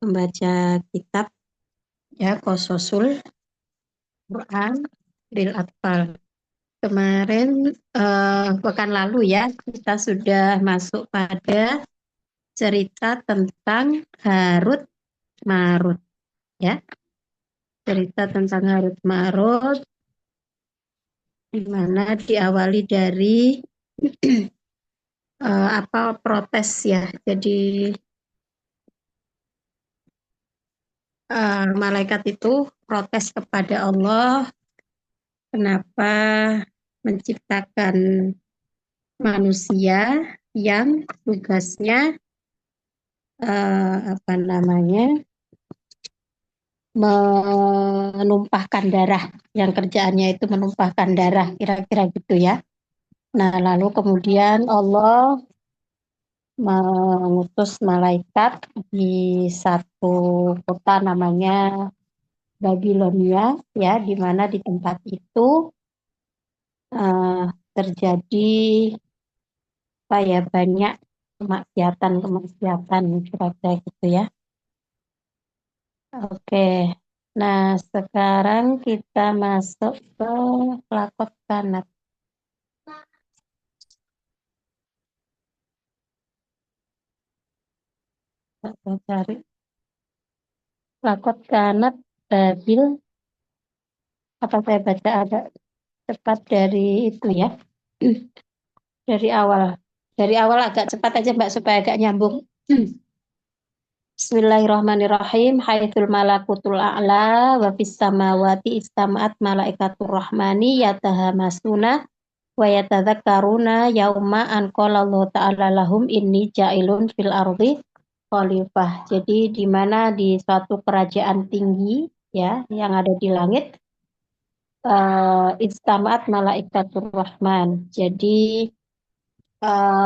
membaca kitab ya Qososul Quran lil Atfal. Kemarin pekan lalu ya kita sudah masuk pada cerita tentang Harut Marut ya. Cerita tentang Harut Marut di mana diawali dari protes ya. Jadi malaikat itu protes kepada Allah kenapa menciptakan manusia yang tugasnya menumpahkan darah, yang kerjaannya itu menumpahkan darah, kira-kira gitu ya. Nah, lalu kemudian Allah mengutus malaikat di satu kota namanya Babilonia ya, di mana di tempat itu terjadi banyak kemaksiatan kira-kira gitu ya. Oke, nah sekarang kita masuk ke lakot kanat. Kita cari lakot kanat Babil. Apa saya baca ada cepat dari itu ya? Dari awal. Dari awal agak cepat aja Mbak supaya agak nyambung. Bismillahirrahmanirrahim. Haitsul malakutul a'la wa fis samawati istama'at malaikatur rahmani yatahamasuna wa yatadzakkaruna yauma an qala Allah ta'ala lahum inni ja'ilun fil ardi khalifah. Jadi di mana di suatu kerajaan tinggi ya yang ada di langit istama'at malaikatur rahman. Jadi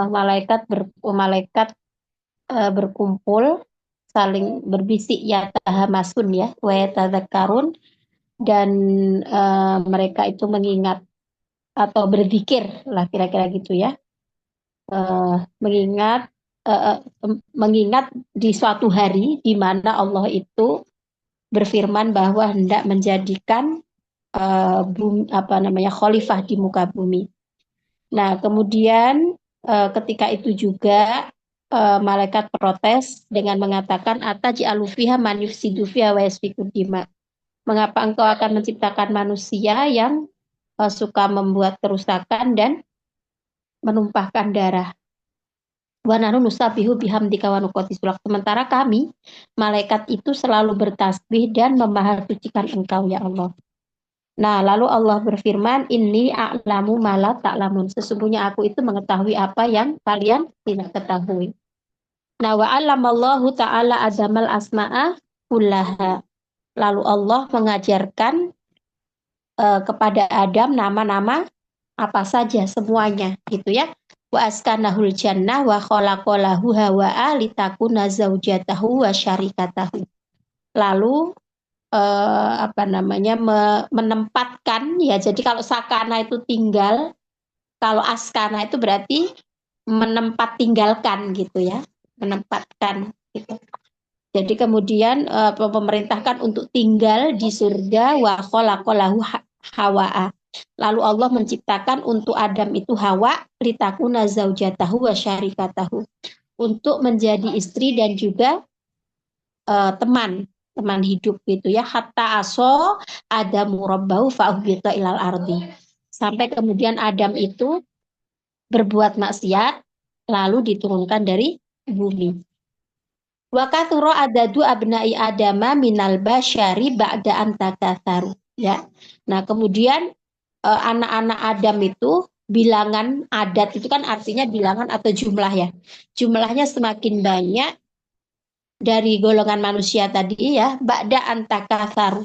malaikat berkumpul saling berbisik ya tahamasun ya wa yatadzakkarun dan mereka itu mengingat atau berzikir lah kira-kira gitu ya. Mengingat mengingat di suatu hari di mana Allah itu berfirman bahwa hendak menjadikan khalifah di muka bumi. Nah, kemudian ketika itu juga malaikat protes dengan mengatakan ataj'alu fiha man yufsidu fiha wa yasfiku dima. Mengapa engkau akan menciptakan manusia yang suka membuat kerusakan dan menumpahkan darah? Wa nahnu nusabbihu bihamdika wa nuqaddis lak. Sementara kami malaikat itu selalu bertasbih dan memaharsucikan engkau ya Allah. Nah, lalu Allah berfirman, inni a'lamu ma la ta'lamun. Sesungguhnya aku itu mengetahui apa yang kalian tidak ketahui. Nah, wa 'allamallahu ta'ala adamal asma'a kullaha. Lalu Allah mengajarkan kepada Adam nama-nama apa saja semuanya gitu ya. Wa askanahul jannah wa khalaqalahu hawa'a litakuna zaujatahu wa syarikatahu. Lalu menempatkan ya, jadi kalau sakana itu tinggal, kalau askana itu berarti menempat tinggalkan gitu ya, menempatkan gitu. Jadi kemudian pemerintahkan untuk tinggal di surga wa khalaqalahu hawa'a. Lalu Allah menciptakan untuk Adam itu Hawa litakuna zaujatahu wa syarikatahu, untuk menjadi istri dan juga teman hidup gitu ya. Hatta aso Adamu rabbahu fa'uhbita ilal ardi. Sampai kemudian Adam itu berbuat maksiat lalu diturunkan dari bumi. Wa katsura adadu abna'i adama minal basyari ba'da an takatsaru ya. Nah, kemudian anak-anak Adam itu bilangan adat itu kan artinya bilangan atau jumlah ya. Jumlahnya semakin banyak dari golongan manusia tadi ya, ba'da an takatsaru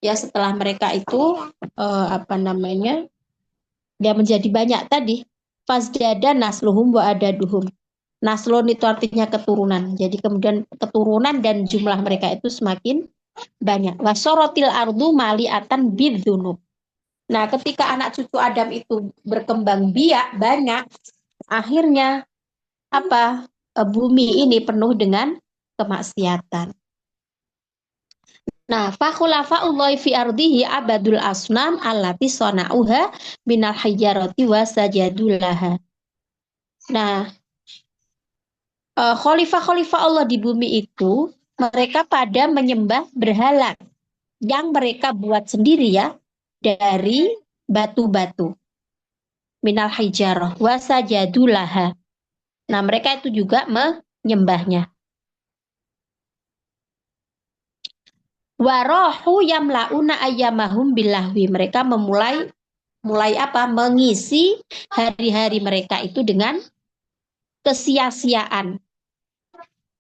ya, setelah mereka itu dia menjadi banyak tadi. Fasdada nasluhum wa adaduhum. Naslun itu artinya keturunan. Jadi kemudian keturunan dan jumlah mereka itu semakin banyak. Wasorotil ardu maliatan bidzunub. Nah, ketika anak cucu Adam itu berkembang biak banyak, akhirnya bumi ini penuh dengan kemaksiatan. Nah, fakhulafa'ullahi fi ardihi abadul asnam allati sona'uha minal hijarati wa sajadulaha. Nah, khalifah-khalifah Allah di bumi itu, mereka pada menyembah berhala yang mereka buat sendiri ya, dari batu-batu. Minal hijarah wa sajadulaha. Nah, mereka itu juga menyembahnya. Warohu yamlauna ayyamahum bilahwi. Mereka mulai apa? Mengisi hari-hari mereka itu dengan kesia-siaan.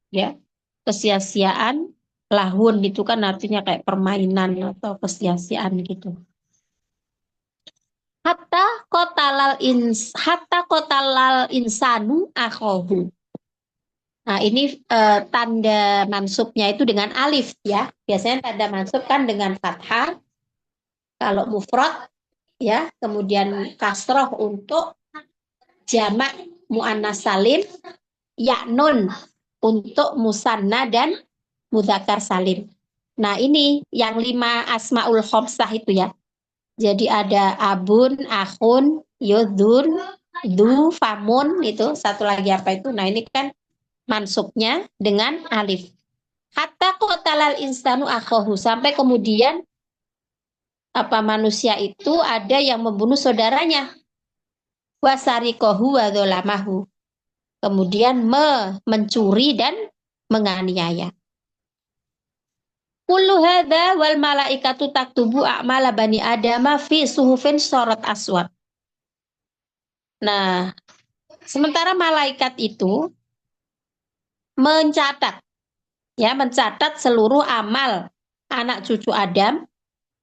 Ya, kesia-siaan. Lahun itu kan artinya kayak permainan atau kesia-siaan gitu. Hatta kotalal insanu akhohu. Nah, ini tanda mansubnya itu dengan alif ya. Biasanya tanda mansub kan dengan fathah. Kalau mufrad ya, kemudian kasroh untuk jamak muannas salim, yaknun untuk musanna dan mudzakkar salim. Nah, ini yang 5 asmaul khomsah itu ya. Jadi ada abun, akhun, yudhun, du, famun itu satu lagi apa itu. Nah, ini kan mansubnya dengan alif. Hatta qatalal insanu akhahu, sampai kemudian apa manusia itu ada yang membunuh saudaranya. Wasarikohu wa dzalamahu. Kemudian mencuri dan menganiaya. Kullu hadza wal malaikatu taktubu a'mala bani adama fi suhufin syarat aswad. Nah, sementara malaikat itu mencatat seluruh amal anak cucu Adam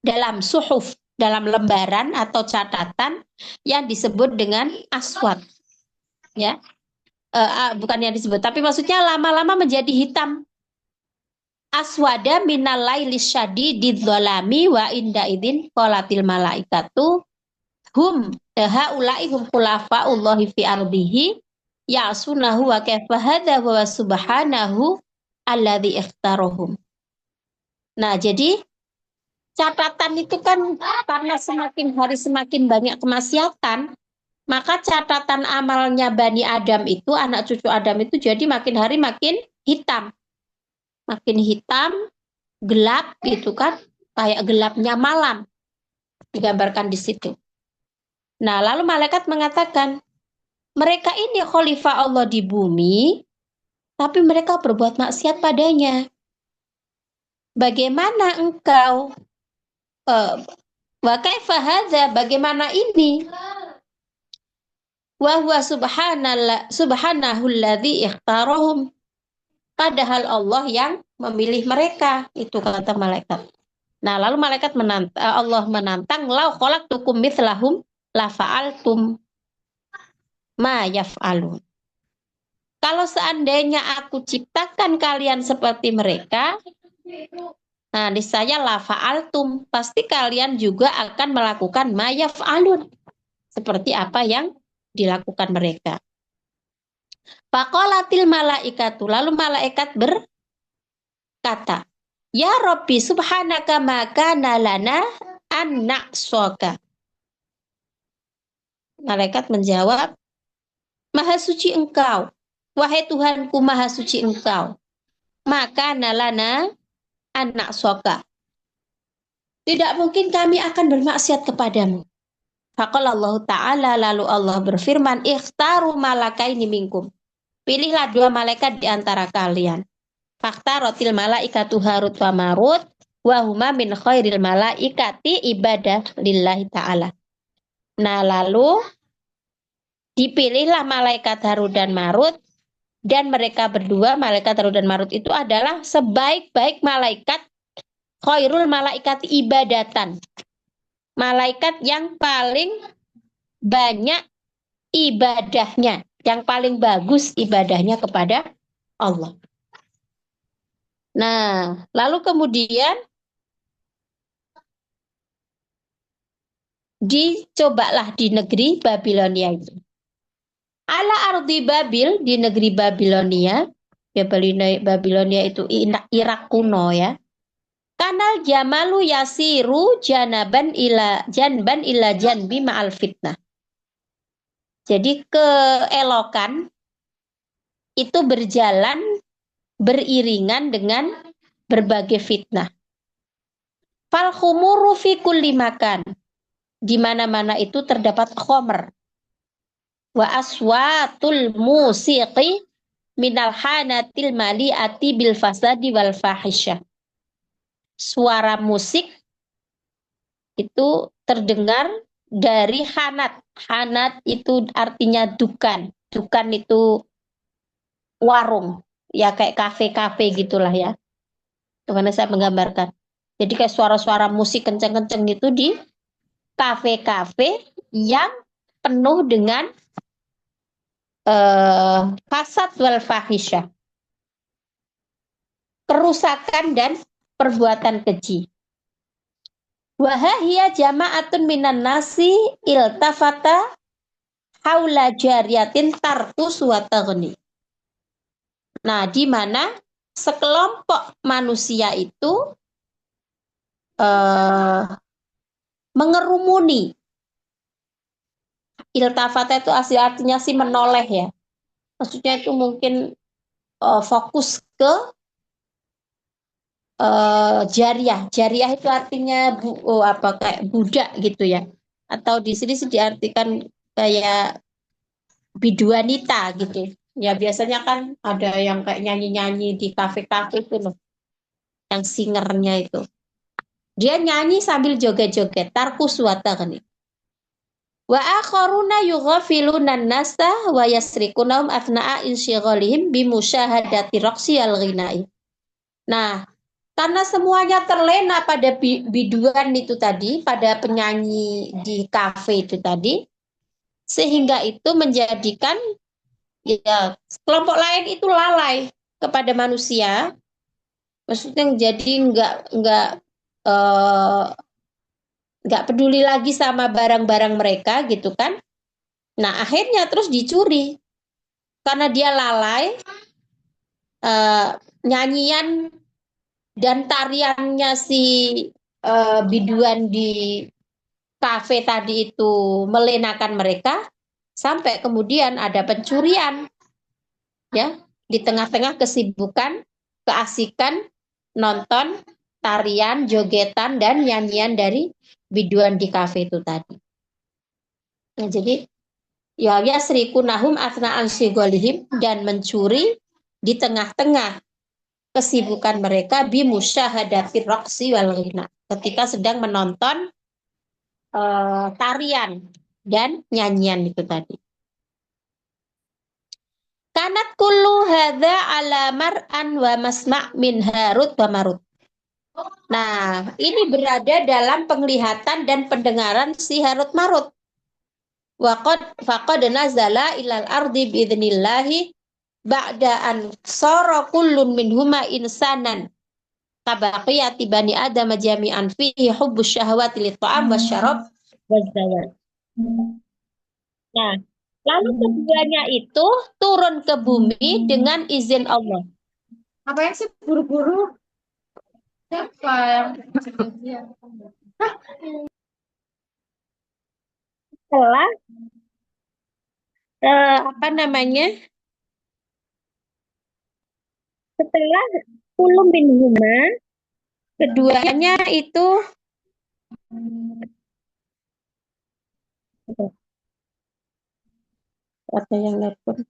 dalam suhuf, dalam lembaran atau catatan yang disebut dengan aswad. Ya. Bukan yang disebut, tapi maksudnya lama-lama menjadi hitam. Aswada minal laili syadidid dzalami wa inda idzin qalatil malaikatu hum haula'i hum khulafa'ullahi fi ardihi ya'sunahu wa kaifa hadza wa subhanahu alladzi ikhtarahum. Nah, jadi catatan itu kan karena semakin hari semakin banyak kemaksiatan, maka catatan amalnya Bani Adam itu, anak cucu Adam itu jadi makin hari makin hitam. Makin hitam, gelap gitu kan, kayak gelapnya malam digambarkan di situ. Nah, lalu malaikat mengatakan, mereka ini khalifah Allah di bumi, tapi mereka berbuat maksiat padanya. Bagaimana engkau? Wa kaifa hadza? Bagaimana ini? Wa huwa subhanahu alladzi ikhtarahum. Padahal Allah yang memilih mereka, itu kata malaikat. Nah, lalu malaikat Allah menantang, lau khalaqtukum mithlahum la fa'altum ma yaf'alun. Kalau seandainya aku ciptakan kalian seperti mereka, nah niscaya la fa'altum, pasti kalian juga akan melakukan ma yaf'alun, seperti apa yang dilakukan mereka. Faqalatil malaikatu, lalu malaikat berkata, ya Rabbi subhanaka ma kana lana an na'soka. Malaikat menjawab, maha suci engkau, wahai Tuhanku maha suci engkau. Maka nalana anak soka. Tidak mungkin kami akan bermaksiat kepadamu. Faqalallahu ta'ala, lalu Allah berfirman, ikhtaru malakaini minkum. Pilihlah 2 malaikat di antara kalian. Faktarotil malaikatu Harut wa Marut, wa huma min khairil malaikati ibadah lillahi ta'ala. Nah, lalu dipilihlah malaikat Harut dan Marut, dan mereka berdua, malaikat Harut dan Marut itu adalah sebaik-baik malaikat, khairul malaikat ibadatan. Malaikat yang paling banyak ibadahnya, yang paling bagus ibadahnya kepada Allah. Nah, lalu kemudian dicobalah di negeri Babilonia itu. Ala ardi Babil, di negeri Babilonia, ya Babilonia itu Irak kuno ya. Kanal jamalu yasiru janban ila janbi ma'al fitnah. Jadi keelokan itu berjalan beriringan dengan berbagai fitnah. Fal khumuru fi kulli makan. Di mana-mana itu terdapat khomer. Wa aswatul musiqi minal hanatil mali'ati bil fasadi wal fahisyah. Suara musik itu terdengar dari hanat. Hanat itu artinya dukan. Dukan itu warung. Ya kayak kafe-kafe gitulah ya. Bagaimana saya menggambarkan. Jadi kayak suara-suara musik kenceng-kenceng itu di kafe-kafe yang penuh dengan fasad wal fahisyah. Kerusakan dan perbuatan keji. Wahahia jama'atun minan nasi iltafata haula jariyatin tarkus wa taghni. Nah, di mana sekelompok manusia itu mengerumuni. Iltafata itu asli artinya sih menoleh ya. Maksudnya itu mungkin fokus ke jariah. Jariah itu artinya kayak budak gitu ya. Atau di sini sih diartikan kayak biduanita gitu. Ya biasanya kan ada yang kayak nyanyi-nyanyi di kafe-kafe itu loh. Yang singernya itu. Dia nyanyi sambil joget-joget. Tarkus wa taghni. Wa akharuna yughafiluna nasta wa yasrikunahum athna'a insyighalihim bimusyahadati raqsi al-ghina'i. Nah, karena semuanya terlena pada biduan itu tadi, pada penyanyi di kafe itu tadi, sehingga itu menjadikan ya kelompok lain itu lalai kepada manusia. Maksudnya jadi nggak peduli lagi sama barang-barang mereka gitu kan. Nah, akhirnya terus dicuri. Karena dia lalai, nyanyian dan tariannya si biduan di kafe tadi itu melenakan mereka, sampai kemudian ada pencurian. Ya, di tengah-tengah kesibukan, keasikan, nonton, tarian, jogetan, dan nyanyian dari biduan di kafe itu tadi. Nah, jadi ya yasrikunahum athna'an syighalihim, dan mencuri di tengah-tengah kesibukan mereka bimusyahadati raqsi wal ghina, ketika sedang menonton tarian dan nyanyian itu tadi. Kanat kullu hadza ala mar'an wa masma' min Harut wa Marut. Nah, ini berada dalam penglihatan dan pendengaran si Harut Marut. Faqad nazala ilal ardi biidnillahi ba'da an sara kullun minhuma insanan kabaqiyati bani adam jami'an fihi hubbus syahwati lit ta'am wasyarab wazawaj. Nah, lalu keduanya itu turun ke bumi dengan izin Allah. Apa yang sih buru-buru? Siapa yang Setelah apa namanya? Setelah kulum minhuma, keduanya itu ada yang nelpon.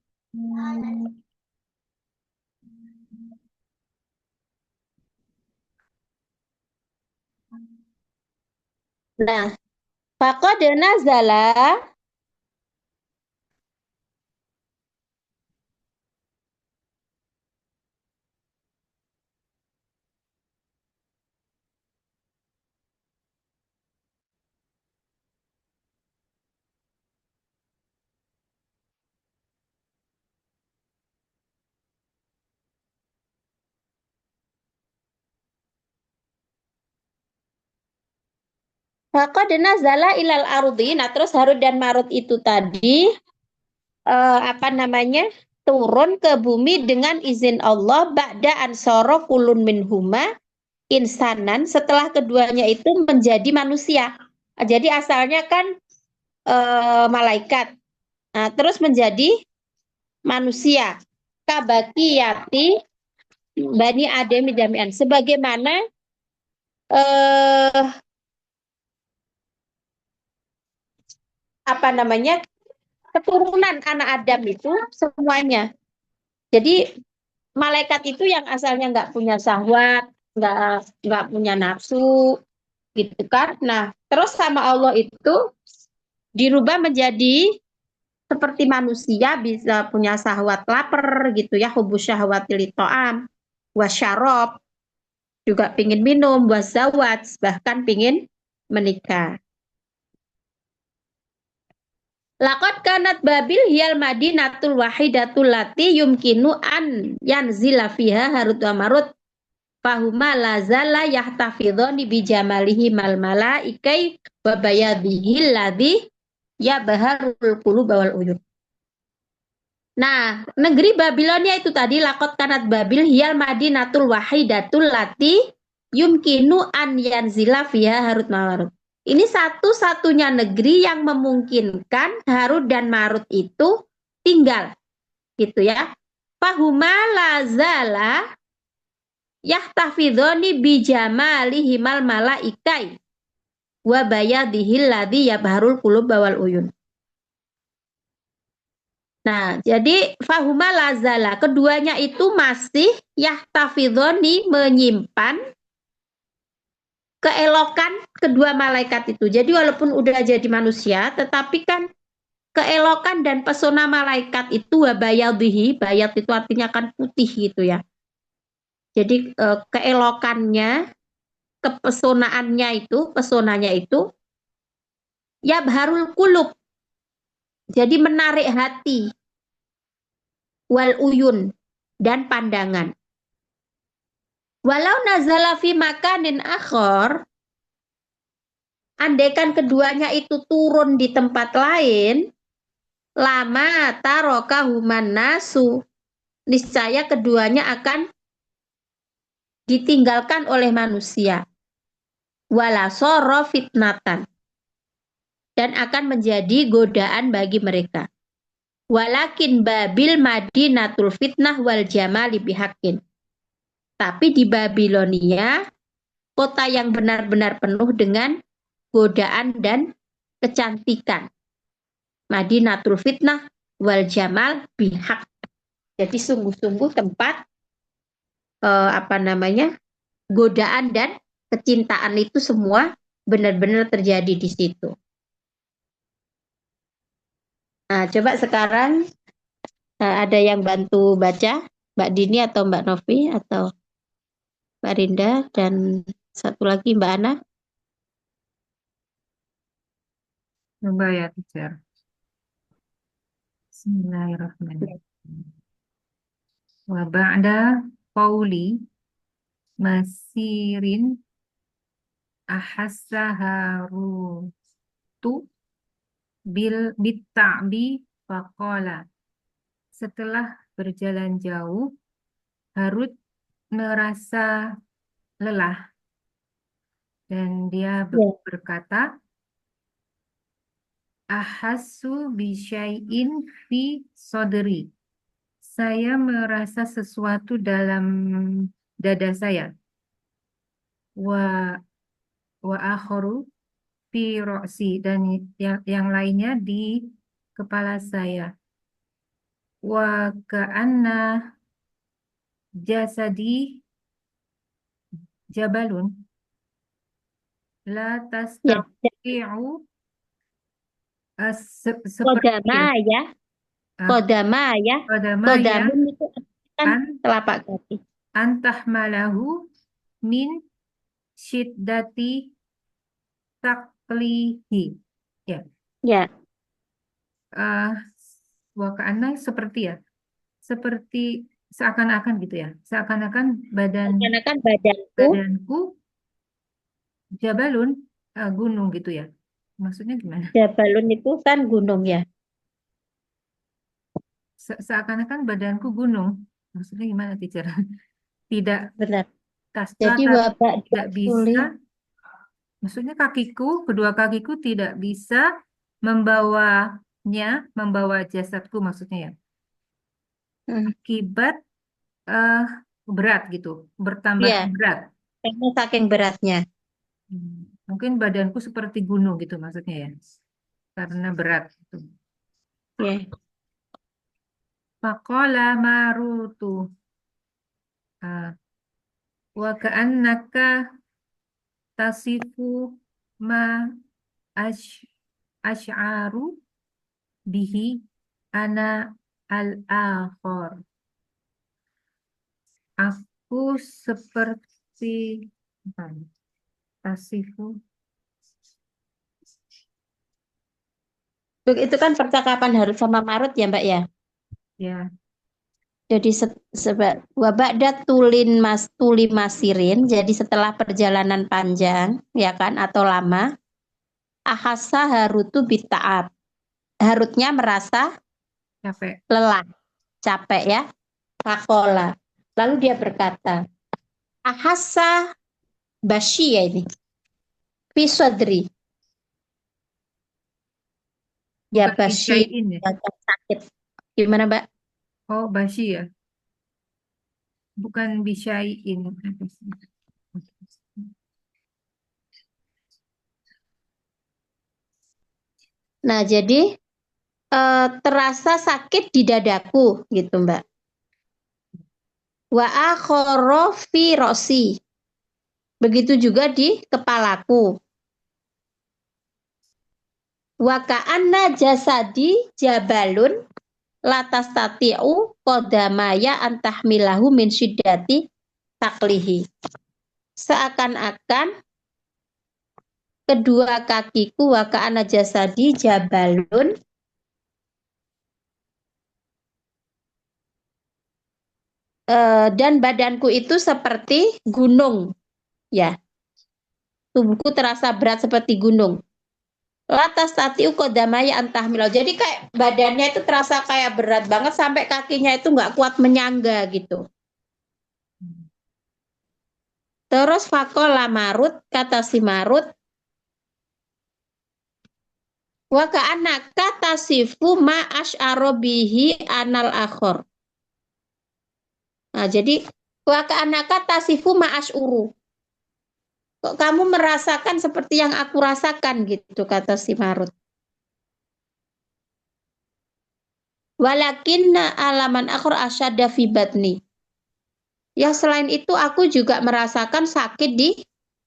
Nah, faqad nazala ilal ardi. Nah, terus Harut dan Marut itu tadi apa namanya? Turun ke bumi dengan izin Allah ba'da ansara kulun minhuma, insanan, setelah keduanya itu menjadi manusia. Jadi asalnya kan malaikat. Nah, terus menjadi manusia. Kabakiyati Bani Adam jami'an. Sebagaimana eh, apa namanya keturunan anak Adam itu semuanya. Jadi malaikat itu yang asalnya nggak punya syahwat, nggak punya nafsu, gitu kan. Nah, terus sama Allah itu dirubah menjadi seperti manusia, bisa punya syahwat lapar gitu ya, hubus syahwati to'am, wasyarob, juga pingin minum, wazawat, bahkan pingin menikah. Laqad kanat Babil hiyal madinatul wahidatul lati yumkinu an yanzila fiha Harut wa Marut fahuma lazala yahtafidhoni bijamalihi mal malaikai wa bayadihi ladhi ya baharul qulub wal uyun. Nah, negeri Babilonia itu tadi lakot kanat Babil hiyal madinatul wahidatul lati yumkinu an yanzila fiha Harut Marut. Ini satu-satunya negeri yang memungkinkan Harut dan Marut itu tinggal, gitu ya. Fahuma lazala yahtafidhoni bijamalihimal malaikai wa bayadihil ladhi yabharul qulub wal uyun. Nah, jadi fahuma lazala, keduanya itu masih yahtafidhoni menyimpan keelokan kedua malaikat itu. Jadi walaupun udah jadi manusia, tetapi kan keelokan dan pesona malaikat itu wabayadhihi, bayat itu artinya kan putih gitu ya. Jadi keelokannya, kepesonaannya itu, pesonanya itu yabharul qulub. Jadi menarik hati, wal uyun dan pandangan. Walau nazala fi makanin akhor, andaikan keduanya itu turun di tempat lain, lama taroka human nasu, niscaya keduanya akan ditinggalkan oleh manusia. Wala soro fitnatan, dan akan menjadi godaan bagi mereka. Walakin Babil madinatul fitnah wal jamali bihakin. Tapi di Babilonia, kota yang benar-benar penuh dengan godaan dan kecantikan. Madinatul fitnah wal jamal bihak. Jadi sungguh-sungguh tempat apa namanya godaan dan kecintaan itu semua benar-benar terjadi di situ. Nah, coba sekarang ada yang bantu baca, Mbak Dini atau Mbak Novi atau Mbak Rinda dan satu lagi Mbak Ana. Coba ya, teacher. Bismillahirrahmanirrahim. Wa ba'da qauli masirin ahassa harutu bitta'bi faqala. Setelah berjalan jauh, Harut merasa lelah dan dia berkata, ahassu bisyai'in fi sodri. Saya merasa sesuatu dalam dada saya. Wa akharu fi ro'si, dan yang lainnya di kepala saya. Wa ka'anna jasadi jabalun la tastati'u seperti Kodama ya. Kodamun itu kan telapak kaki. Antahmalahu min syiddati taklihi. Ya. Ya. Wakana seperti ya. Seperti seakan-akan gitu ya. Seakan-akan badanku jabalun, gunung gitu ya. Maksudnya gimana? Jabalun itu kan gunung ya. Seakan-akan badanku gunung. Maksudnya gimana, teacher? Tidak. Benar. tasla Jadi kaki wabak tidak bisa, tulin. maksudnya kedua kakiku tidak bisa membawanya, membawa jasadku maksudnya ya, Hmm. akibat eh, berat gitu, Iya, bertambahnya berat. karena saking beratnya. Mungkin badanku seperti gunung gitu maksudnya ya, karena berat gitu. Ya. Faqala marutu ah, wa ka'annaka tasifu ma ash asy'aru bihi ana al-akhor. Aku seperti apa ya? Tasifu Itu kan percakapan Harut sama Marut ya Mbak ya. ya. Jadi wabak tulin mas tuli masirin. Jadi setelah perjalanan panjang ya kan atau lama, ahasa Harutu bita'ab. Harutnya merasa Capek. lelah, capek ya. Fakola. Lalu dia berkata, ahasa basyi ya ini. Fisodri. Ya Bukan basyi. bisyai'in ya. Ya, sakit. Gimana Mbak? Oh, basyi ya. Bukan bisyai'in. Nah jadi terasa sakit di dadaku gitu Mbak. Wa akhara fi rosi. Begitu juga di kepalaku. Wa ka'anna jasadi jabalun latas tati'u qadamaya antahmilahu min syiddati taklihi. Seakan-akan kedua kakiku wa ka'anna jasadi jabalun dan badanku itu seperti gunung ya. Tubuhku terasa berat seperti gunung. Latas tati ukodamaya antah milau. Jadi kayak badannya itu terasa kayak berat banget sampai kakinya itu nggak kuat menyangga gitu. Terus fakola Marut, kata si Marut, wa ka'anaka tasifu ma asy'arobihi anal akhor. Nah, jadi wa ka'anaka tasifu ma asy'uru. Kok kamu merasakan seperti yang aku rasakan gitu, kata si Marut. Walakinna alaman akhor asyadda fi batni. Ya selain itu aku juga merasakan sakit di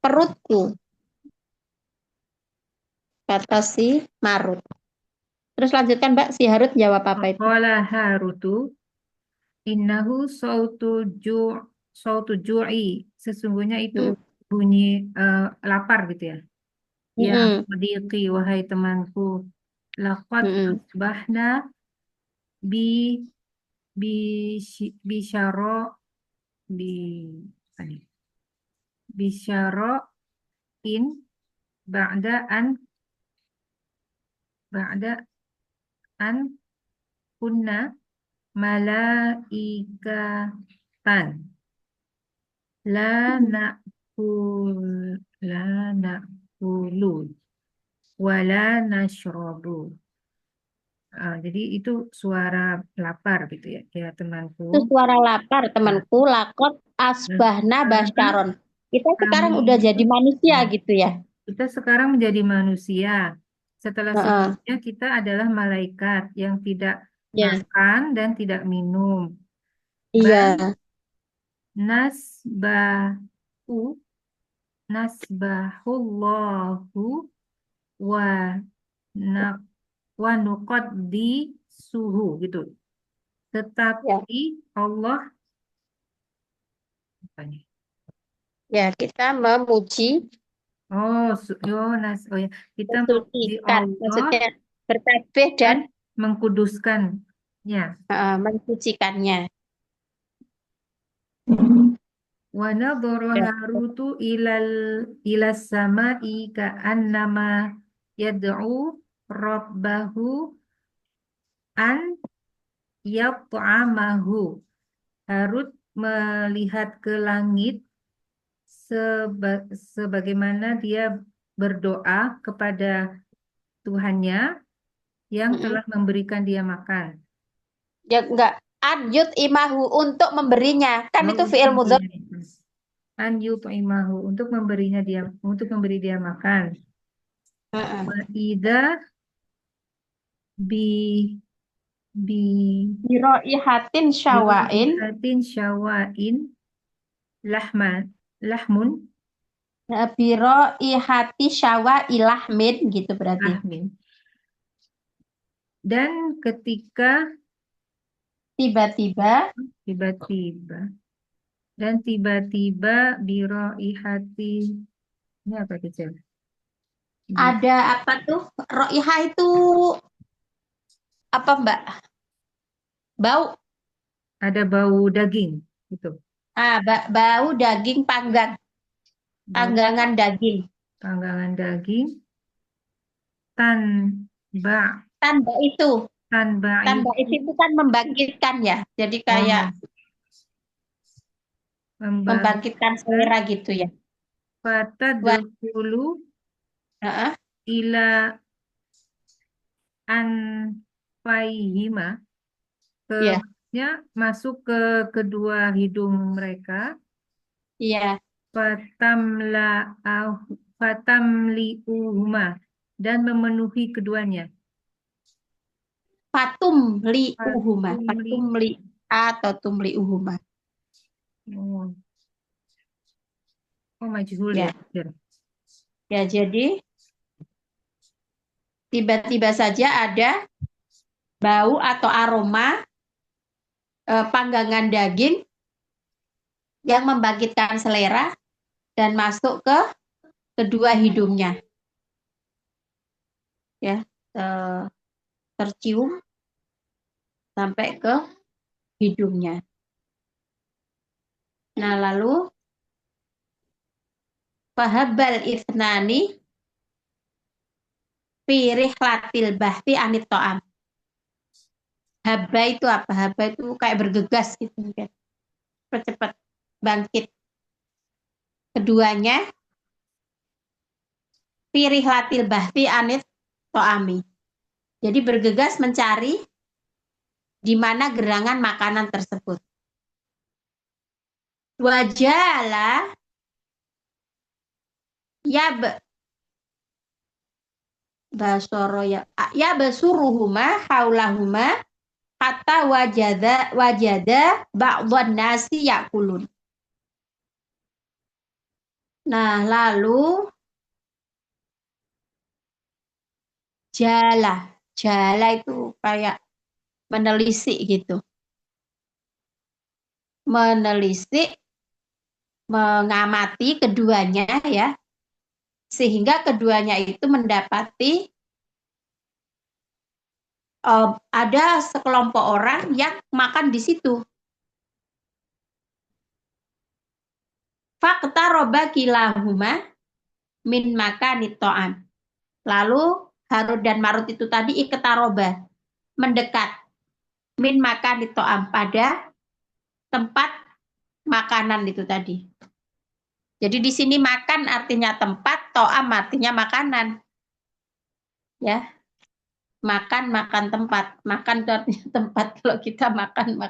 perutku, kata si Marut. Terus lanjutkan Mbak, si Harut jawab apa itu? Faqala Harutu innahu sautu ju'i. Sesungguhnya itu Mm bunyi lapar gitu ya. Ya, -mm. sadiqi, wahai temanku. Laqad Mm asbahna bi bi bisyaro bi apa nih? Bisyaro in ba'da an kunna malaikatan la na'kul la na'kulu wa la nashrabu. Jadi itu suara lapar gitu ya, ya temanku. Itu suara lapar Nah, temanku, lakot asbahna karena basyaron. Kita sekarang kami udah itu jadi manusia nah, gitu ya. kita sekarang menjadi manusia. Setelah Heeh. sebelumnya kita adalah malaikat yang tidak Ya, makan dan tidak minum. iya, Bal nasbahu nasbahullahu wa na wa nuqaddi suhu gitu. ya, Tetapi Allah apa nih? ya. Kita memuji, Oh, oh ya, kita memuji mensucikan, Allah maksudnya bertasbih dan dan mengkuduskan. Ya, mensucikannya. wa nadhara Ya. Harutu ilas sama'i ka'annama yad'u rabbahu an yat'amahu. Harut melihat ke langit sebagaimana dia berdoa kepada Tuhannya yang Mm-mm. telah memberikan dia makan. Ya enggak. Anjut imahu untuk memberinya. Kan Oh, itu untuk fi'il memberinya mudhari. makan. An yut'imahu, untuk memberi dia makan. Wa Heeh. idza bi bi Biraihatin syawain. biro'ihatin syawain lahman lahmun Biroihati syawa ilahmin gitu berarti. lahmin. Dan ketika Tiba-tiba tiba-tiba tiba-tiba biro'ihati ini apa kecil? ada apa tuh? Roiha itu apa Mbak? Bau. Ada bau daging gitu. Bau daging panggang. Bau Panggangan daging. panggangan daging tanba Tanda itu. tanba Tanda itu itu kan membangkitkan ya. Jadi kayak oh, membangkitkan membangkitkan selera gitu ya. Wah, fatadkhulu heeh, ila anfaihima ya, ke masuk ke kedua hidung mereka iya. fatamla fatamliuhuma dan memenuhi keduanya. Fatum li uhuma. Fatumli Fatum li atau tumli uhuma. oh, oh majhul ya. Ya, Bener. ya jadi tiba-tiba saja ada bau atau aroma panggangan daging yang membangkitkan selera dan masuk ke kedua hidungnya, ya, eh, tercium sampai ke hidungnya. Nah, lalu fahabal ithnani firih latil bahti anit to'am. Haba itu apa? Haba itu kayak bergegas gitu mungkin. Cepat-cepat bangkit. Keduanya firih latil bahti anit to'ami. Jadi bergegas mencari di mana gerangan makanan tersebut. Wajala ya basoro ya basuruhuma haulahuma kata wajada ba'dhan nasi yakulun. Nah, lalu jala. Jala itu kayak menelisik gitu. Menelisik, mengamati keduanya ya. Sehingga keduanya itu mendapati ada sekelompok orang yang makan di situ. Faktaroba kilahuma min makanit to'am. Lalu Harut dan Marut itu tadi iketaroba, mendekat min makanit to'am pada tempat makanan itu tadi. Jadi di sini makan artinya tempat, to'am artinya makanan. Ya, makan tempat. Makan itu artinya tempat. Kalau kita makan.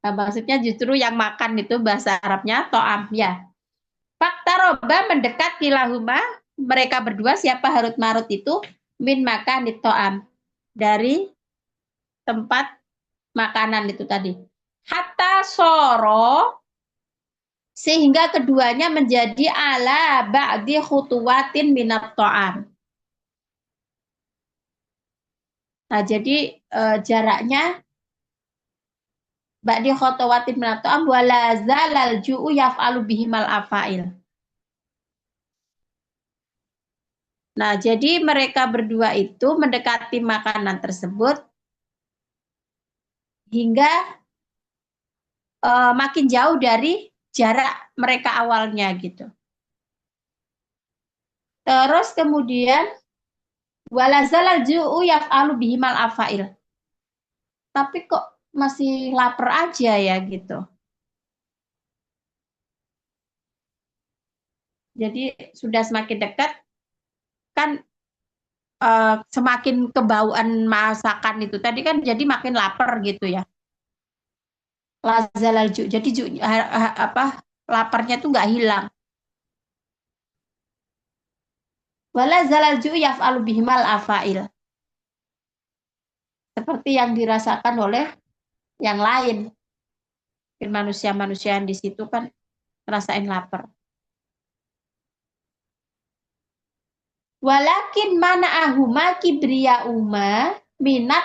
Nah, maksudnya justru yang makan itu bahasa Arabnya to'am ya. Faktaroba mendekat kilahuma, mereka berdua siapa Harut Marut itu min makan di to'am dari tempat makanan itu tadi. Hatta soro sehingga keduanya menjadi ala ba'di khutuwatin minat to'am. Nah, jadi jaraknya ba'di khutuwatin minat to'am wala zalal ju'u yaf'alu bihimal afail. Nah, jadi mereka berdua itu mendekati makanan tersebut hingga makin jauh dari jarak mereka awalnya gitu. Terus kemudian walazalal ju'u yaf'alu bihimal afail. Tapi kok masih lapar aja ya gitu. Jadi sudah semakin dekat kan semakin kebauan masakan itu tadi kan jadi makin lapar gitu ya. Lazalal ju. Jadi apa laparnya tuh nggak hilang. Wala zalal ju yaf'alu bihimal afail. Seperti yang dirasakan oleh yang lain. Manusia-manusia yang di situ kan ngerasain lapar. Walakin mana ahuma kibriyauma minat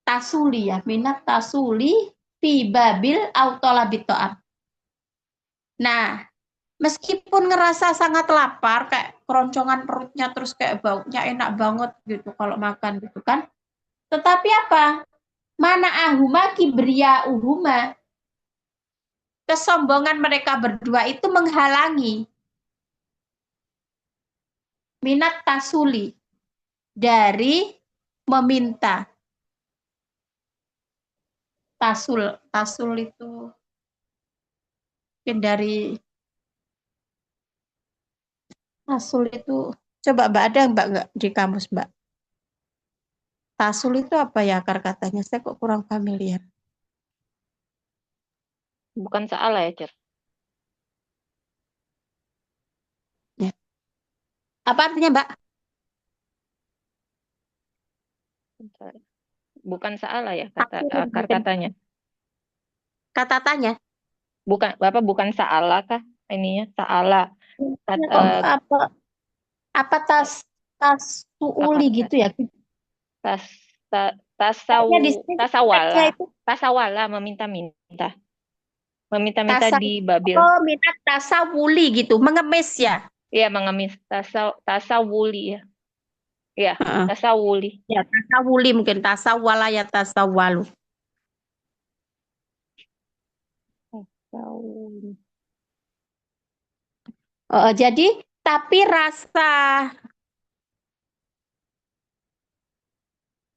tasuli ya, minat tasuli fi babil autolabitoam. Nah, meskipun ngerasa sangat lapar, kayak keroncongan perutnya terus kayak baunya enak banget gitu kalau makan gitu kan. Tetapi apa? Mana ahuma kibriya uhuma. Kesombongan mereka berdua itu menghalangi minat tasuli dari meminta. Tasul itu mungkin dari tasul itu coba Mbak ada Mbak nggak di kamus Mbak? Tasul itu apa ya akar katanya? Saya kok kurang familiar. Bukan salah ya, Cer. Ya. Apa artinya Mbak? Bukan salah ya kata Tasul akar mungkin. katanya. Kata tanya. Bukan Bapak bukan salah kah ininya? Salah. Ya, kok apa tas Apa tuuli gitu ya? tas Kayaknya di sini tasawala. teksnya itu Tasawala meminta-minta. Meminta-minta tasa di Babil. oh minat tasawuli gitu, mengemis ya. Iya, mengemis tasawuli ya. Iya, Heeh. tasawuli. Ya tasawuli mungkin tasawala ya tasawalu. Tasawuli. Jadi tapi rasa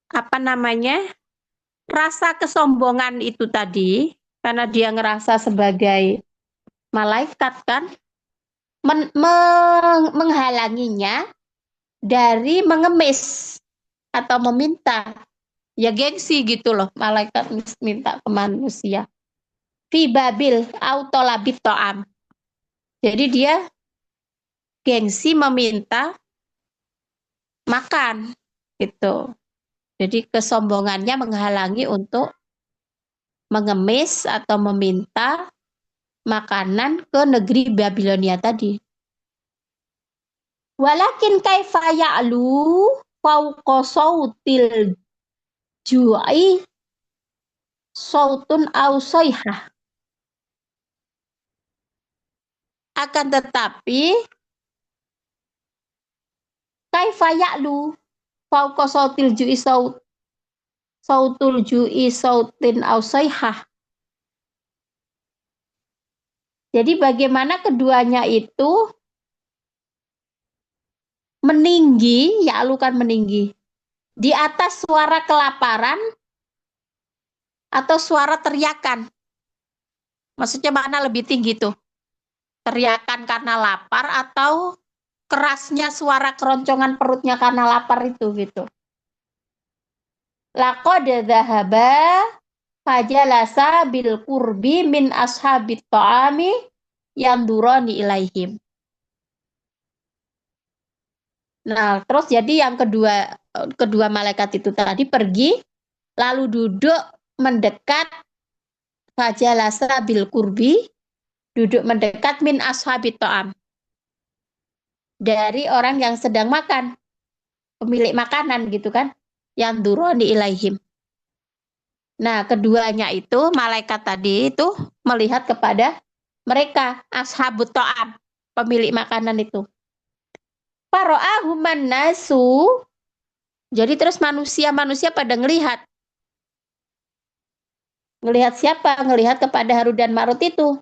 apa namanya? Rasa kesombongan itu tadi karena dia ngerasa sebagai malaikat kan menghalanginya dari mengemis atau meminta. Ya gengsi gitu loh, malaikat minta ke manusia. Fi babil autolabit to'am. Jadi dia gengsi meminta makan gitu. Jadi kesombongannya menghalangi untuk mengemis atau meminta makanan ke negeri Babilonia tadi. Walakin kaifa ya'lu fauqa sautil ju'i sautun au sayhah. Akan tetapi kaifa ya'lu fauqa sautil ju'i sautul ju'i sautin au sayhah. Jadi bagaimana keduanya itu meninggi, ya alukan meninggi, di atas suara kelaparan atau suara teriakan. Maksudnya mana lebih tinggi tuh? Teriakan karena lapar atau kerasnya suara keroncongan perutnya karena lapar itu gitu. Laqad dhahaba fajalasa bil qurbi min ashabit ta'ami yandurani ilaihim. Nah, terus jadi yang kedua malaikat itu tadi pergi lalu duduk mendekat fajalasa bil qurbi, duduk mendekat min ashabit ta'am, dari orang yang sedang makan, pemilik makanan gitu kan, yang duroni ilaihim. Nah, keduanya itu malaikat tadi itu melihat kepada mereka ashabut ta'am, pemilik makanan itu. Faro'ahuman nasu, jadi terus manusia-manusia pada ngelihat siapa? Ngelihat kepada Harut dan Marut itu.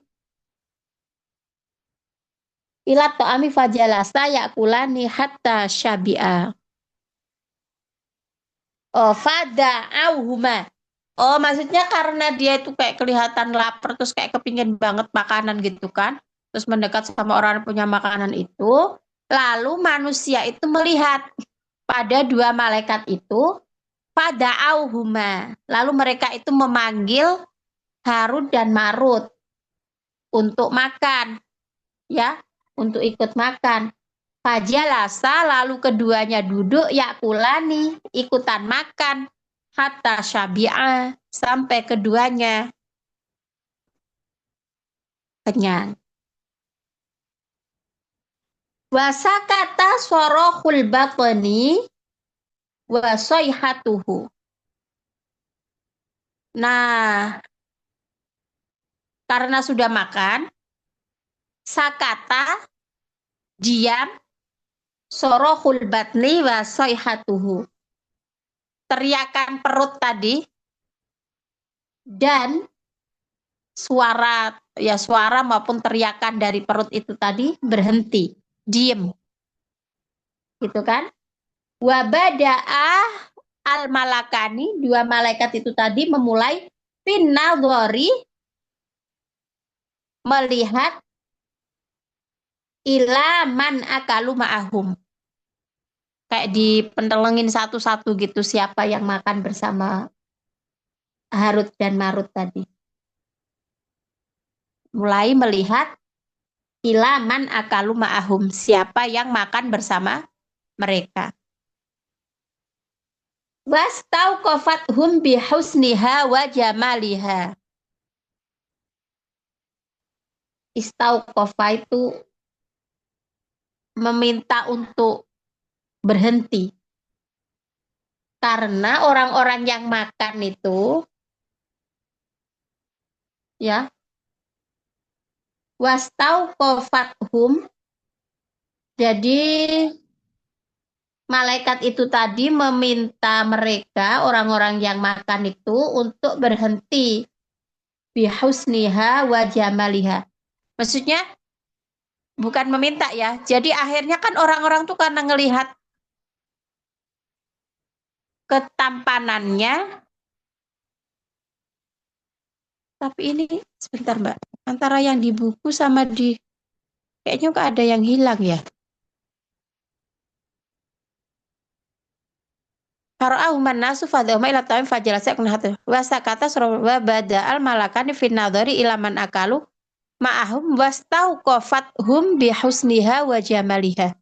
Ilat ta'ami fajalasa yakulani hatta syabi'a. Oh, fada auhuma. Oh, maksudnya karena dia itu kayak kelihatan lapar terus kayak kepingin banget makanan gitu kan. terus mendekat sama orang yang punya makanan itu, lalu manusia itu melihat pada dua malaikat itu, pada auhuma, lalu mereka itu memanggil Harut dan Marut untuk makan, ya, untuk ikut makan. Fajalasa, lalu keduanya duduk, yakulani, ikutan makan, hatta syabi'a, sampai keduanya kenyang. Wasakata sorokhul batni wa soyhatuhu. Nah, karena sudah makan, sakata, diam, sorokhul batni wa soyhatuhu. Teriakan perut tadi dan suara maupun teriakan dari perut itu tadi berhenti, diem, gitu kan? Wabada'ah al-malakani, dua malaikat itu tadi memulai finnadhari, melihat ila man akalu ma'ahum. Kayak dipentelengin satu-satu gitu siapa yang makan bersama Harut dan Marut tadi. Mulai melihat ila man akalu ma'ahum, siapa yang makan bersama mereka. Wastauqafathum bihusniha wa jamaliha. Istauqafa itu meminta untuk berhenti. Karena orang-orang yang makan itu, ya, wastauqafathum, jadi malaikat itu tadi meminta mereka, orang-orang yang makan itu, untuk berhenti bihusniha wa jamaliha. Maksudnya bukan meminta ya. Jadi akhirnya kan orang-orang tuh karena ngelihat ketampanannya. Tapi ini sebentar Mbak, antara yang di buku sama di kayaknya kok ada yang hilang ya. Fara'ahu man-nasu fadhahuma ila ta'im fajalasa kunhatu. Wa sakata wa bada'al malakani fin nadhari ila man akalu ma'ahum wastauqafathum bihusniha wa jamaliha.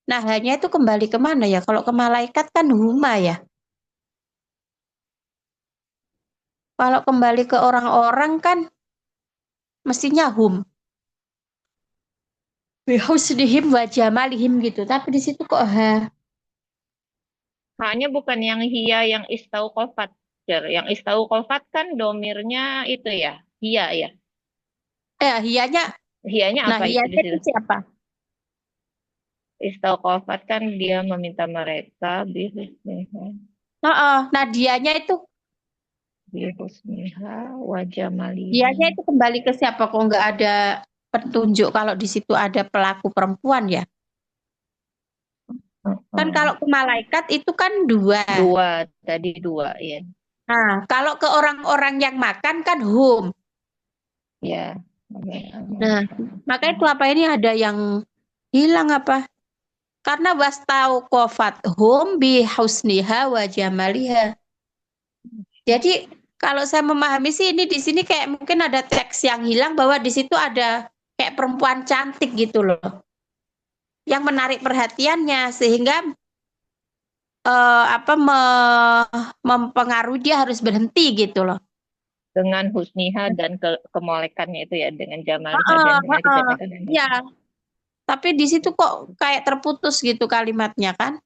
Nah, hanya itu kembali kemana ya? Kalau ke malaikat kan huma ya. Kalau kembali ke orang-orang kan mestinya hum. Bihusnihim wa jamalihim gitu. Tapi di situ kok ha. Hanya bukan yang hia yang istauqafat. Yang istauqafat kan domirnya itu ya, hia ya. Hianya. Hianya Nah, apa itu di hianya itu situ? siapa? Istauqafat kan dia meminta mereka bihusniha. Nah, dianya itu Bihusniha wa jamaliha. dianya itu kembali ke siapa? Kok nggak ada petunjuk kalau di situ ada pelaku perempuan ya? Kan kalau ke malaikat itu kan dua. Tadi dua ya. Nah, kalau ke orang-orang yang makan kan hum. Ya. Nah, makanya kelapa ini ada yang hilang apa? Karena wastauqafathum bihusniha wa jamaliha. Jadi kalau saya memahami sih ini di sini kayak mungkin ada teks yang hilang bahwa di situ ada kayak perempuan cantik gitu loh. Yang menarik perhatiannya sehingga mempengaruhi dia harus berhenti gitu loh. Dengan husniha dan kemolekannya itu ya, dengan jamaliha Heeh, dan dengan heeh. kecantikannya. Iya. Tapi di situ kok kayak terputus gitu kalimatnya kan?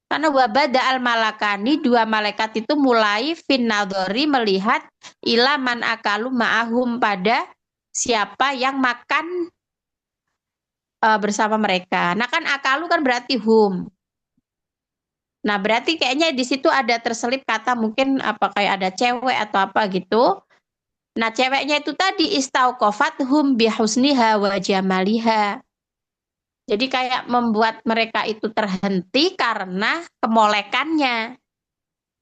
Karena wabada al malakani, dua malaikat itu mulai finnadhari, melihat ila man akalu ma'ahum, pada siapa yang makan bersama mereka. Nah kan akalu kan berarti hum. Nah berarti kayaknya di situ ada terselip kata mungkin apa kayak ada cewek atau apa gitu. Nah ceweknya itu tadi istauqafathum bihusniha wa jamaliha. Jadi kayak membuat mereka itu terhenti karena kemolekannya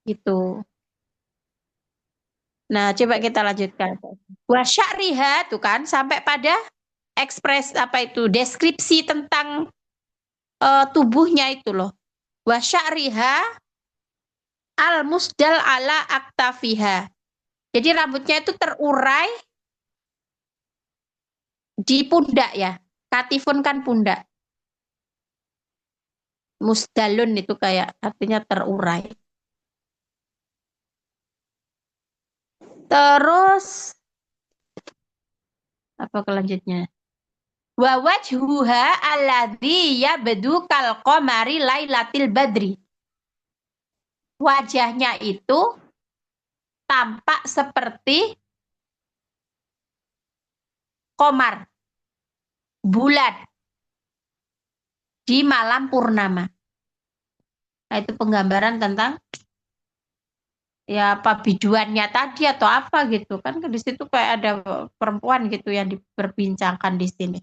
gitu. Nah, coba kita lanjutkan. Wasya'riha tuh kan sampai pada deskripsi tentang tubuhnya itu loh. Wa sya'riha al-musdal ala aktafiha. Jadi rambutnya itu terurai di pundak ya. Katifun kan pundak. Musdalun itu kayak artinya terurai. Terus apa kelanjutnya? Wa wajhuha alladzi yabdu kal qamari lailatil badri. Wajahnya itu tampak seperti komar, bulan di malam purnama. Nah, itu penggambaran tentang ya apa biduannya tadi atau apa gitu kan di situ kayak ada perempuan gitu yang diperbincangkan di sini.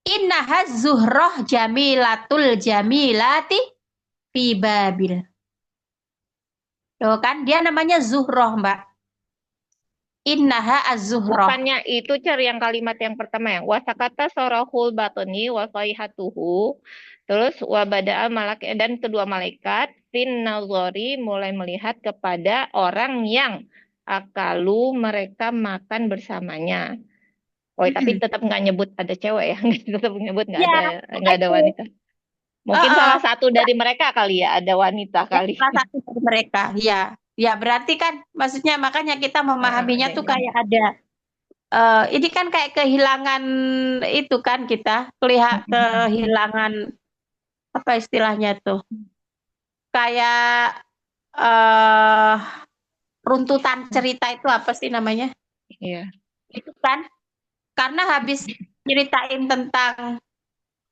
Innaha zuhroh jamilatul jamilati fi babil. Tuh kan dia namanya Zuhroh, Mbak. Innaha az-zuhroh. Bukannya itu cari yang kalimat yang pertama ya. Wasakata sorahul batoni wasaihatuhu. Terus wabada'a malak dan kedua malaikat fin nazori mulai melihat kepada orang yang akalu mereka makan bersamanya. Oh, tapi tetap nggak nyebut ada cewek ya. Tetap nyebut Ya, nggak ada wanita. Mungkin uh-uh. salah satu dari mereka kali ya, ada wanita kali. Salah satu dari mereka, ya. Ya, berarti kan maksudnya makanya kita memahaminya tuh kayak ada ini kan kayak kehilangan itu kan kita kehilangan apa istilahnya tuh? Kayak runtutan cerita itu apa sih namanya? Iya. Itu kan karena habis ceritain tentang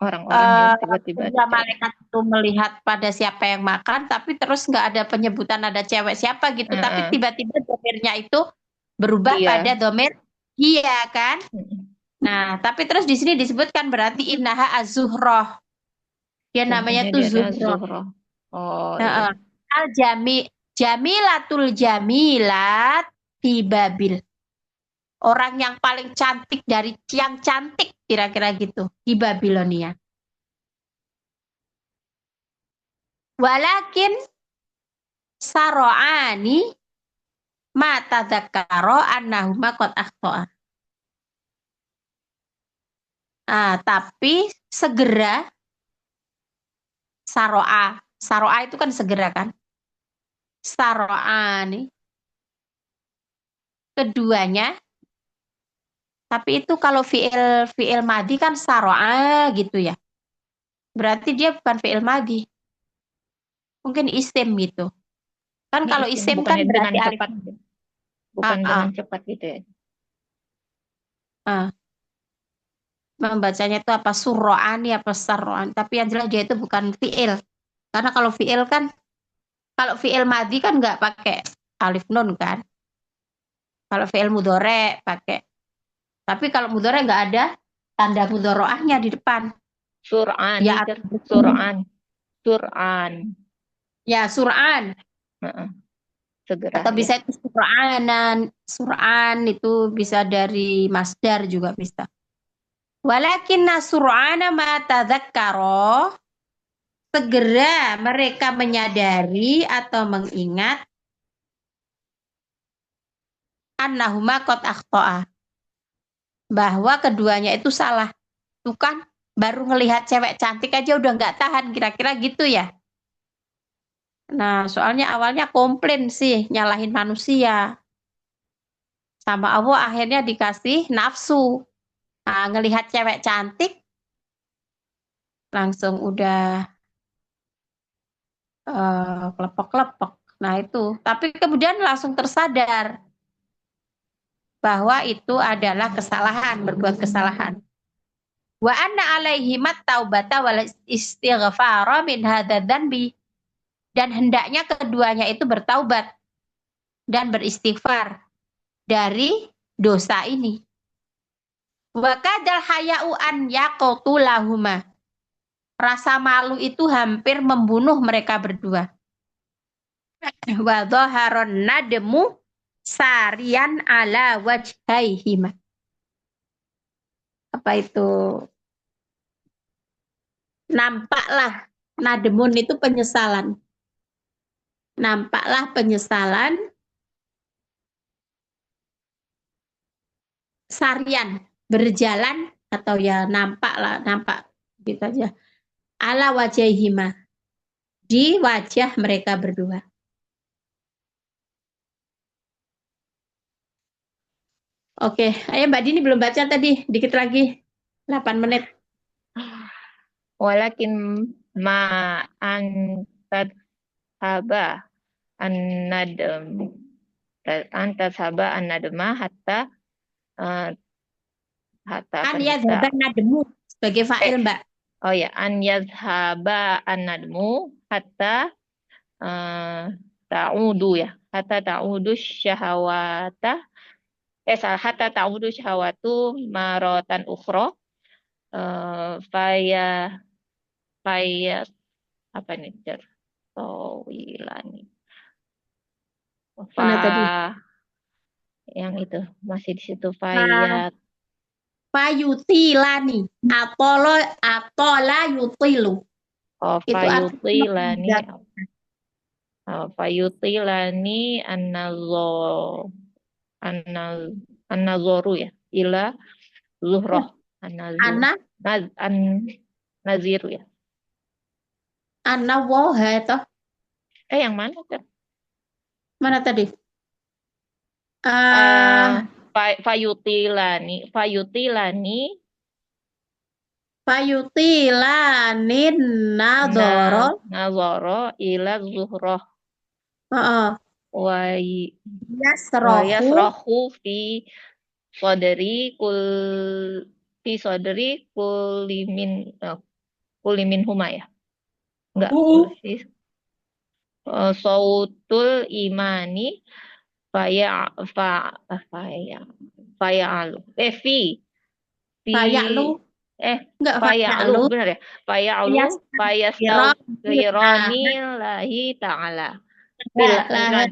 Orang-orang yang tiba-tiba ada kedua cewek. malaikat itu melihat pada siapa yang makan, tapi terus nggak ada penyebutan ada cewek siapa gitu, tapi tiba-tiba domirnya itu berubah Iya. pada domir iya kan? Mm-mm. Nah, tapi terus di sini disebutkan berarti innaha az-zuhroh. Dia namanya tuh Contohnya dia ada Zuhroh. Zuhroh. Oh iya. Jamilatul jamilat fi babil. Orang yang paling cantik dari yang cantik kira-kira gitu di Babilonia. Walakin saro'ani ma tadzakkara annahuma qad akhta'a. Tapi segera saro'a itu kan segera kan? Saro'ani keduanya. Tapi itu kalau fi'il madi kan saro'a gitu ya. Berarti dia bukan fi'il madi. Mungkin isim gitu. Kan Ini kalau isim, isim kan bukannya berarti dengan alif. cepat. Bukan dengan cepat gitu ya. Membacanya itu apa surro'ani apa sarro'ani. Tapi yang jelas dia itu bukan fi'il. Karena kalau fi'il kan, kalau fi'il madi kan nggak pakai alif nun kan. Kalau fi'il mudhore pakai. Tapi kalau mudhore nggak ada tanda mudhoro'ahnya di depan. Sur'an, Ya, Sur'an. Sur'an. Ya, sur'an. Segera. Atau Ya. bisa itu sur'anan. Sur'an itu bisa dari masdar juga bisa. Walakinna sur'ana ma tadzakkara. Segera mereka menyadari atau mengingat annahuma qad akhta'a. Bahwa keduanya itu salah. Tuh kan baru ngelihat cewek cantik aja udah nggak tahan kira-kira gitu ya. Nah, soalnya awalnya komplain sih nyalahin manusia. Sama Allah akhirnya dikasih nafsu. Nah, ngelihat cewek cantik langsung udah kelepek-kelepek. Nah, itu. Tapi kemudian langsung tersadar bahwa itu adalah kesalahan, berbuat kesalahan. Wa anna alaihimat taubata wal istighfara min hadzal dzanbi. Dan hendaknya keduanya itu bertaubat dan beristighfar dari dosa ini. Wa kadal haya'u an yaqtulahuma. Rasa malu itu hampir membunuh mereka berdua. Wa dhaharon nadmu sarian ala wajhaihima. apa itu, nampaklah, nademun itu penyesalan. Nampaklah penyesalan sarian, berjalan, atau ya nampaklah, nampak gitu aja. Ala wajahihima, di wajah mereka berdua. Oke, ayo Mbak Dini belum baca tadi, dikit lagi, 8 menit. Walakin ma antadhaba an-nadm antadhaba an-nadma hatta eh, hatta apa An nih? ya zaban nademu sebagai fa'il Mbak. Oh ya, an yazhaba an-nadmu hatta ta'udu ya. Hatta ta'udu syahawata hatta ta'udu syahawatu marotan ukhra faya faya apa nih tawilani fa Mana tadi? yang itu masih di situ Ah, faya Fayutilani, atola yutilu. Itu artinya fayutilani memanjang. fayutilani annal annazoru ya ila zuhroh annazu Ana, naz an naziru ya ana woha toh. yang mana tuh Mana tadi? Eh, Ah, fayutilani Fayutilanin na nadoro. nazoro ila zuhroh Heeh. wa wa Yasrohu. yasrahu soderi kul fi soderi kulimin huma ya enggak sautul imani faya fa faya faya alu fi Fayaklu. Enggak faya alu fayaklu. benar ya faya alu faya Yastakbiro. lillahi ta'ala Lah, lah,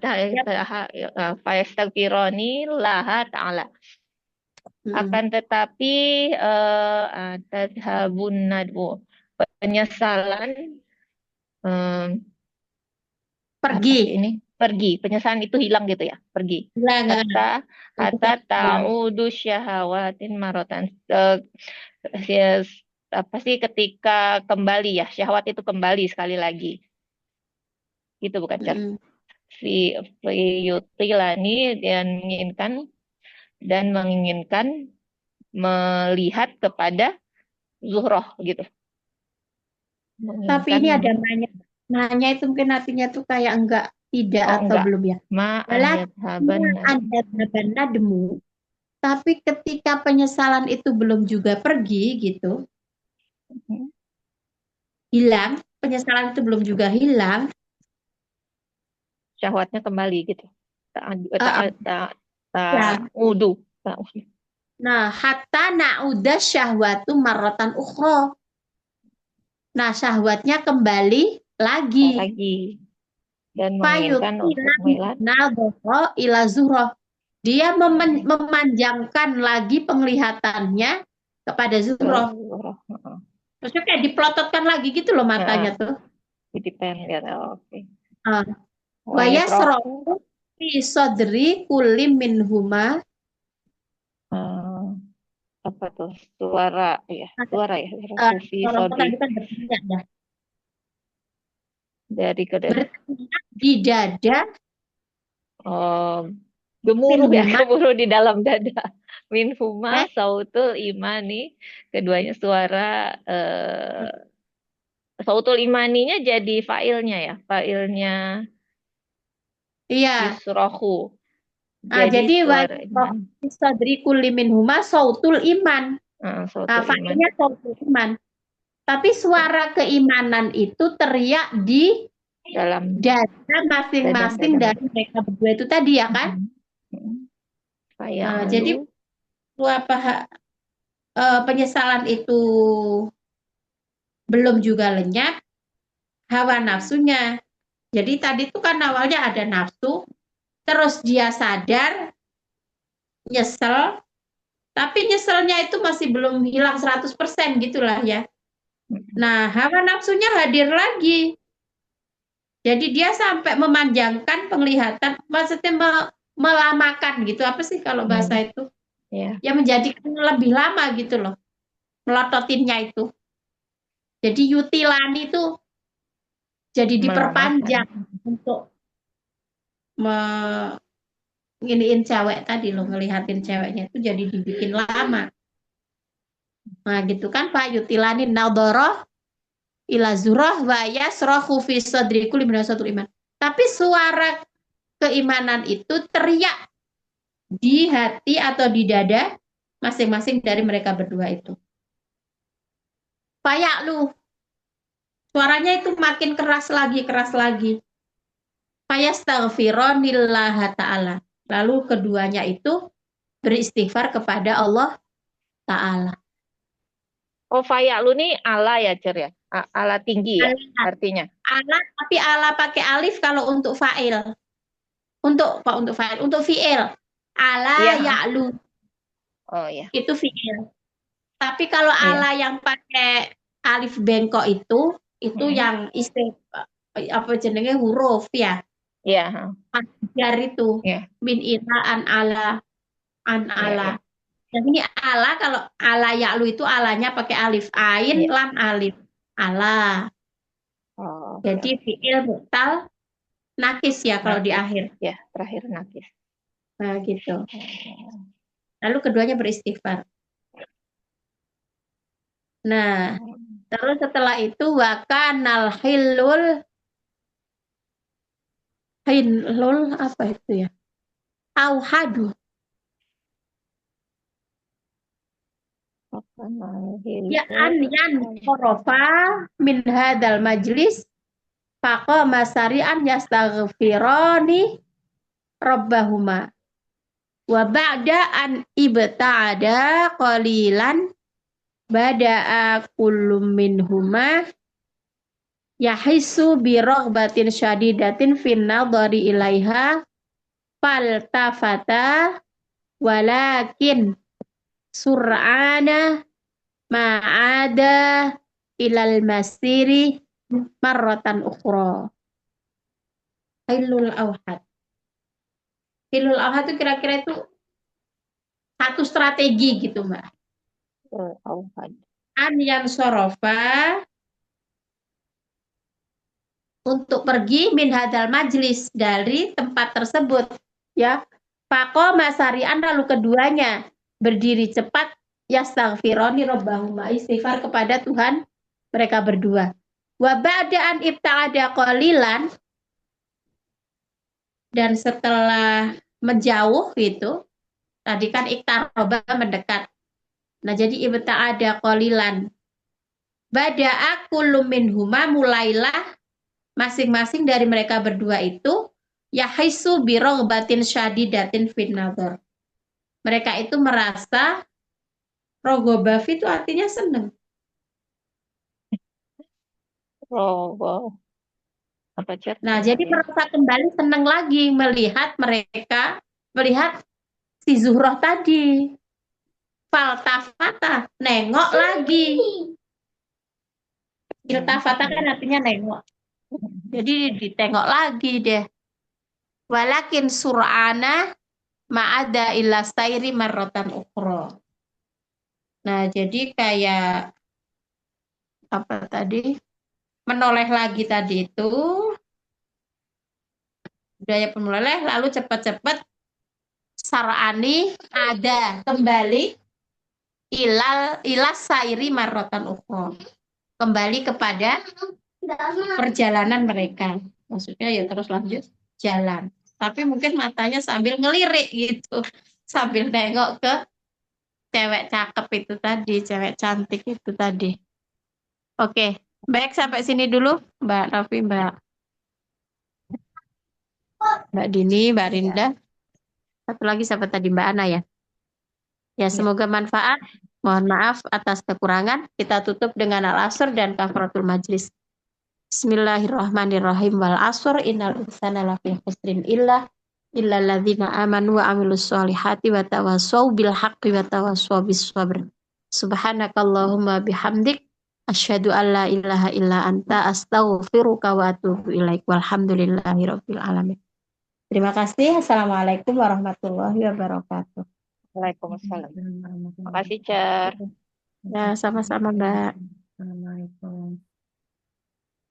fayastagfironi laha ta'ala akan tetapi tadhabun nadbu penyesalan apa pergi. ini pergi penyesalan itu hilang gitu ya pergi Hilang. hatta ta'udu syahawatin marotan apa sih ketika kembali ya syahwat itu kembali sekali lagi gitu bukan Cer? Si yutilani dan menginginkan melihat kepada zuhroh gitu Tapi ini menginginkan ada nanya. Nanya itu mungkin artinya tuh kayak enggak, tidak atau enggak belum ya. ma an yadhaban Ada nademu. Tapi ketika penyesalan itu belum juga pergi gitu, hilang, penyesalan itu belum juga hilang. syahwatnya kembali gitu Uh, ya. ta'udu Nah, hatta na'udah syahwatu marrotan ukhro. Nah, syahwatnya kembali lagi. Dan menginginkan untuk melihat ila zuhroh. Dia memanjangkan lagi penglihatannya kepada zuhroh. Maksudnya kayak dipelototkan lagi gitu loh matanya tuh. Jadi pengen lihat oke. Wa yasrahu fi sadri kulli minhuma. Apa tuh suara ya fi sodri dari kedua di dada gemuruh ya gemuruh di dalam dada minhuma sautul imani keduanya suara sautul imaninya jadi failnya iya yusrohu jadi sadri kulli minhuma sautul iman. Failnya sautul iman. Tapi suara keimanan itu teriak di dalam dada masing-masing dari mereka berdua itu tadi ya kan? Jadi penyesalan itu belum juga lenyap, hawa nafsunya. Jadi tadi itu kan awalnya ada nafsu, terus dia sadar, nyesel, Tapi nyeselnya itu masih belum hilang 100% gitulah ya. Nah, hawa nafsunya hadir lagi. Jadi dia sampai memanjangkan penglihatan, maksudnya melamakan gitu. Apa sih kalau bahasa itu? Ya. Ya menjadikan lebih lama gitu loh. Melototinnya itu. Jadi yutilani itu jadi diperpanjang untuk nginiin cewek tadi loh, ngelihatin ceweknya itu jadi dibikin lama. Nah gitu kan Pak yutilani nadoroh ila zurah wa yasrahu fi sadri kulli minasatul iman. Tapi suara keimanan itu teriak di hati atau di dada masing-masing dari mereka berdua itu. Payak lu, suaranya itu makin keras lagi. Fayastaghfironillah ta'ala. Lalu keduanya itu beristighfar kepada Allah Ta'ala. Oh, fa'yalu nih ala ya, Cer ya? Ala tinggi ya artinya. Ala, tapi ala pakai alif kalau untuk fa'il. Untuk fa'il, untuk fi'il. Ala Iya. ya'lu. Oh ya. Itu fi'il. Tapi kalau Iya. ala yang pakai alif bengkok itu yang apa jenenge huruf ya. Iya. Ajar itu. Iya. Min ila an ala. Iya. Yang ini ala, kalau ala ya'lu itu alanya pakai alif. Ain, Iya. lam, alif. Ala. Oh, Jadi fi'il mu'tal nakis ya kalau di akhir. ya, terakhir nakis. Nah gitu. Lalu keduanya beristighfar. Nah, terus setelah itu wakanal hilul apa itu ya? Auhadu. Ya yan korofa min hadal majlis faqama sari'an yastaghfirani rabbahuma wa ba'da an ibta'ada qalilan bada'a kullum minhuma yahisu bi raghbatin syadidatin fin nadhari ilaiha faltafata walakin sur'ana ma'ada ilal masiri marratan ukhra. Hilul auhad. Hilul auhad itu kira-kira itu satu strategi gitu Mbak. Auhad. An yang sorofa untuk pergi min hadal majlis dari tempat tersebut ya. Faqo masarian, lalu keduanya berdiri cepat yastaghfironi rabbahuma, istighfar kepada Tuhan mereka berdua. Wa ba'da an ibta'ada qalilan, dan setelah menjauh itu tadi kan iktaroba mendekat. Nah jadi ibta'ada qalilan. Bada'a kullu minhuma, mulailah masing-masing dari mereka berdua itu yahisu bi raghbatin syadidatin fin nadhar. Mereka itu merasa rogobah itu artinya senang. Oh, wow. Apa Cer? Nah, jadi merasa kembali senang lagi melihat si Zuhroh tadi. Faltafata, nengok lagi. Iltafata kan artinya nengok. Jadi ditengok lagi deh. Walakin sur'ana ma'ada illa stairi marrotan ukhra. Nah, jadi kayak apa tadi? Menoleh lagi tadi itu. Budaya penoleh, lalu cepat-cepat sar'ani ada kembali ilas sairi marrotan ukhra. Kembali kepada perjalanan mereka. Maksudnya ya terus lanjut jalan. Tapi mungkin matanya sambil ngelirik gitu. Sambil nengok ke cewek cakep itu tadi, cewek cantik itu tadi. Oke, baik sampai sini dulu Mbak Raffi, Mbak Dini, Mbak Rinda. Satu lagi siapa tadi, Mbak Ana ya? Ya, semoga manfaat. Mohon maaf atas kekurangan. Kita tutup dengan al-asr dan kafaratul majlis. Bismillahirrahmanirrahim. Wal asr innal insana lafi khusrin illa illal ladzina amanu wa amilus solihati wa tawassaw bil haqqi wa tawassaw bis sabr. Subhanakallahumma bihamdik asyhadu an la ilaha illa anta astaghfiruka wa atubu ilaik. Walhamdulillahi rabbil alamin. Terima kasih. Assalamualaikum warahmatullahi wabarakatuh. Waalaikumsalam. Waalaikumsalam warahmatullahi Makasih, Cer. wabarakatuh. Ya, sama-sama, Mbak. Assalamualaikum.